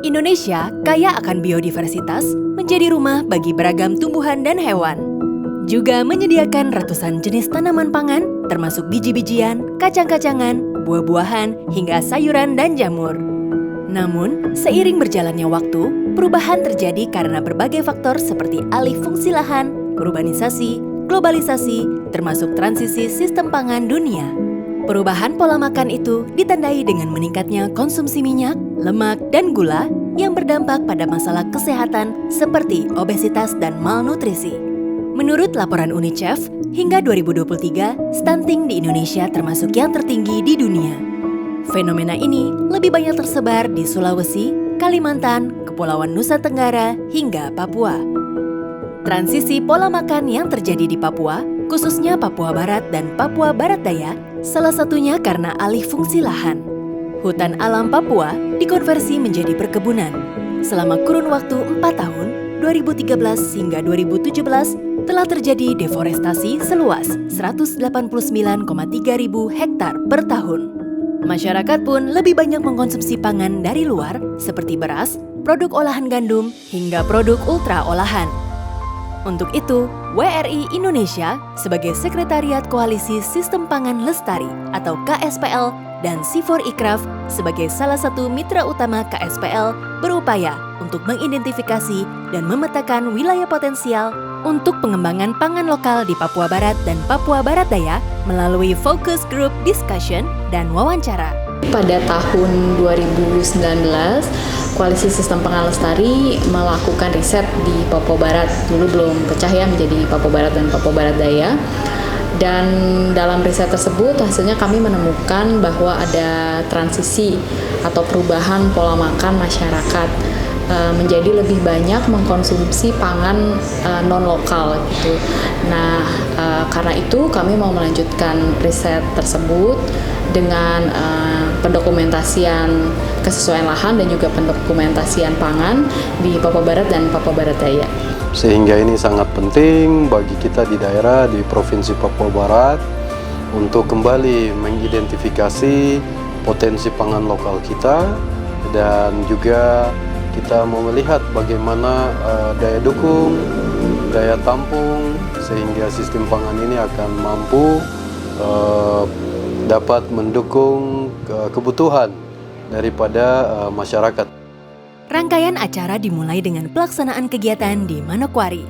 Indonesia kaya akan biodiversitas, menjadi rumah bagi beragam tumbuhan dan hewan. Juga menyediakan ratusan jenis tanaman pangan, termasuk biji-bijian, kacang-kacangan, buah-buahan, hingga sayuran dan jamur. Namun, seiring berjalannya waktu, perubahan terjadi karena berbagai faktor seperti alih fungsi lahan, urbanisasi, globalisasi, termasuk transisi sistem pangan dunia. Perubahan pola makan itu ditandai dengan meningkatnya konsumsi minyak, lemak, dan gula yang berdampak pada masalah kesehatan seperti obesitas dan malnutrisi. Menurut laporan UNICEF, hingga 2023, stunting di Indonesia termasuk yang tertinggi di dunia. Fenomena ini lebih banyak tersebar di Sulawesi, Kalimantan, Kepulauan Nusa Tenggara, hingga Papua. Transisi pola makan yang terjadi di Papua, khususnya Papua Barat dan Papua Barat Daya, salah satunya karena alih fungsi lahan. Hutan alam Papua dikonversi menjadi perkebunan. Selama kurun waktu 4 tahun, 2013 hingga 2017, telah terjadi deforestasi seluas 189,3 ribu hektar per tahun. Masyarakat pun lebih banyak mengkonsumsi pangan dari luar seperti beras, produk olahan gandum, hingga produk ultra olahan. Untuk itu, WRI Indonesia sebagai Sekretariat Koalisi Sistem Pangan Lestari atau KSPL dan C4 Ikraf sebagai salah satu mitra utama KSPL berupaya untuk mengidentifikasi dan memetakan wilayah potensial untuk pengembangan pangan lokal di Papua Barat dan Papua Barat Daya melalui focus group discussion dan wawancara. Pada tahun 2019, Koalisi Sistem Pangan Lestari melakukan riset di Papua Barat. Dulu belum pecah ya menjadi Papua Barat dan Papua Barat Daya. Dan dalam riset tersebut hasilnya kami menemukan bahwa ada transisi atau perubahan pola makan masyarakat menjadi lebih banyak mengkonsumsi pangan non-lokal gitu. Nah, karena itu kami mau melanjutkan riset tersebut dengan pendokumentasian kesesuaian lahan dan juga pendokumentasian pangan di Papua Barat dan Papua Barat Daya. Sehingga ini sangat penting bagi kita di daerah di Provinsi Papua Barat untuk kembali mengidentifikasi potensi pangan lokal kita dan juga kita mau melihat bagaimana daya dukung, daya tampung sehingga sistem pangan ini akan mampu dapat mendukung kebutuhan daripada masyarakat. Rangkaian acara dimulai dengan pelaksanaan kegiatan di Manokwari.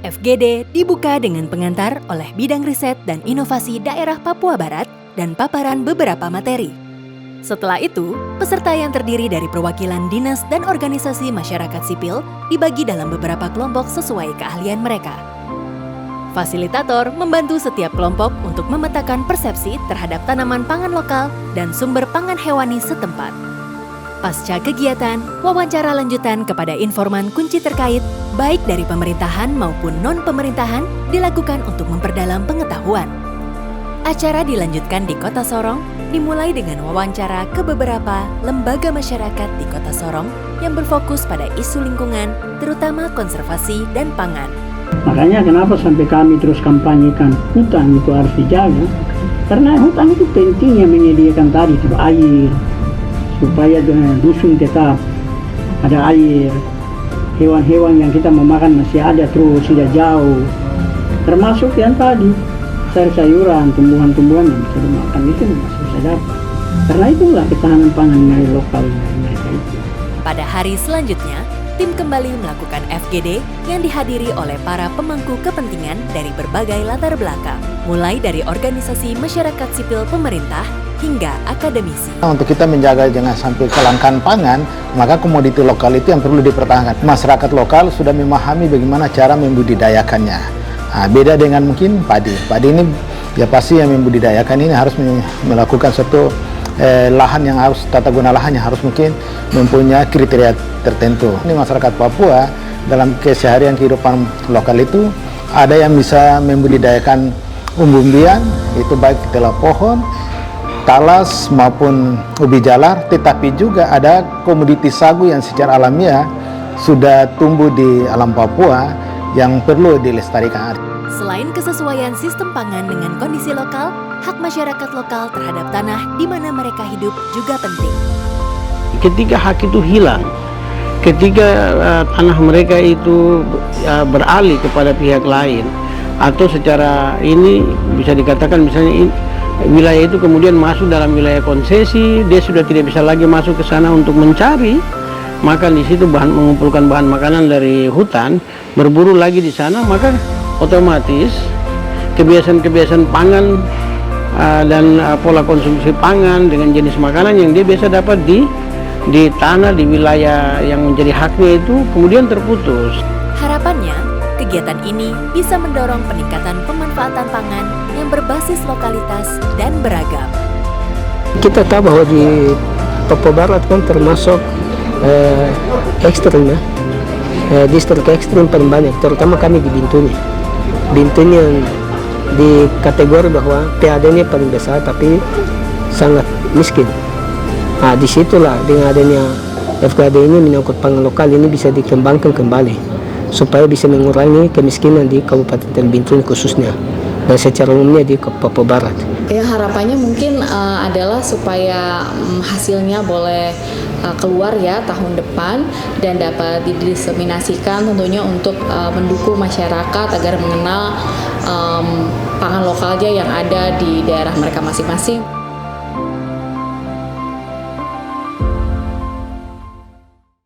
FGD dibuka dengan pengantar oleh Bidang Riset dan Inovasi Daerah Papua Barat dan paparan beberapa materi. Setelah itu, peserta yang terdiri dari perwakilan dinas dan organisasi masyarakat sipil dibagi dalam beberapa kelompok sesuai keahlian mereka. Fasilitator membantu setiap kelompok untuk memetakan persepsi terhadap tanaman pangan lokal dan sumber pangan hewani setempat. Pasca kegiatan, wawancara lanjutan kepada informan kunci terkait, baik dari pemerintahan maupun non-pemerintahan, dilakukan untuk memperdalam pengetahuan. Acara dilanjutkan di Kota Sorong, dimulai dengan wawancara ke beberapa lembaga masyarakat di Kota Sorong yang berfokus pada isu lingkungan, terutama konservasi dan pangan. Makanya kenapa sampai kami terus kampanyekan hutan itu harus dijaga, karena hutan itu pentingnya menyediakan tadi itu air, supaya dusun tetap ada air, hewan-hewan yang kita memakan masih ada terus, tidak jauh, termasuk yang tadi sayur-sayuran, tumbuhan-tumbuhan yang bisa dimakan itu masih bisa dapat. Karena itulah ketahanan pangan dari lokal mereka itu. Pada hari selanjutnya, tim kembali melakukan FGD yang dihadiri oleh para pemangku kepentingan dari berbagai latar belakang, mulai dari organisasi masyarakat sipil pemerintah hingga akademisi. Untuk kita menjaga jangan sampai kelangkaan pangan, maka komoditi lokal itu yang perlu dipertahankan. Masyarakat lokal sudah memahami bagaimana cara membudidayakannya. Nah, beda dengan mungkin padi. Padi ini ya pasti yang membudidayakan ini harus melakukan suatu lahan yang harus, tata guna lahan yang harus mungkin mempunyai kriteria tertentu. Ini masyarakat Papua dalam keseharian kehidupan lokal itu ada yang bisa membudidayakan umbi-umbian, itu baik telah pohon, talas maupun ubi jalar, tetapi juga ada komoditi sagu yang secara alamiah sudah tumbuh di alam Papua yang perlu dilestarikan. Selain Selain kesesuaian sistem pangan dengan kondisi lokal, hak masyarakat lokal terhadap tanah di mana mereka hidup juga penting. Ketika hak itu hilang, ketika tanah mereka itu beralih kepada pihak lain, atau secara ini bisa dikatakan misalnya wilayah itu kemudian masuk dalam wilayah konsesi, dia sudah tidak bisa lagi masuk ke sana untuk mencari, maka di situ mengumpulkan bahan makanan dari hutan, berburu lagi di sana, maka otomatis kebiasaan-kebiasaan pangan dan pola konsumsi pangan dengan jenis makanan yang dia biasa dapat di tanah di wilayah yang menjadi haknya itu kemudian terputus. Harapannya, kegiatan ini bisa mendorong peningkatan pemanfaatan pangan yang berbasis lokalitas dan beragam. Kita tahu bahwa di Papua Barat kan termasuk ekstrim ya, distrik ekstrim paling banyak, terutama kami di Bintuni. Bintuni yang di kategori bahwa PAD-nya paling besar tapi sangat miskin. Nah, disitulah dengan adanya FKD ini menyangkut pangan lokal ini bisa dikembangkan kembali supaya bisa mengurangi kemiskinan di Kabupaten Bintuni khususnya dan secara umumnya di Papua Barat. Ya, harapannya mungkin adalah supaya hasilnya boleh keluar ya tahun depan dan dapat didiseminasikan tentunya untuk mendukung masyarakat agar mengenal pangan lokalnya yang ada di daerah mereka masing-masing.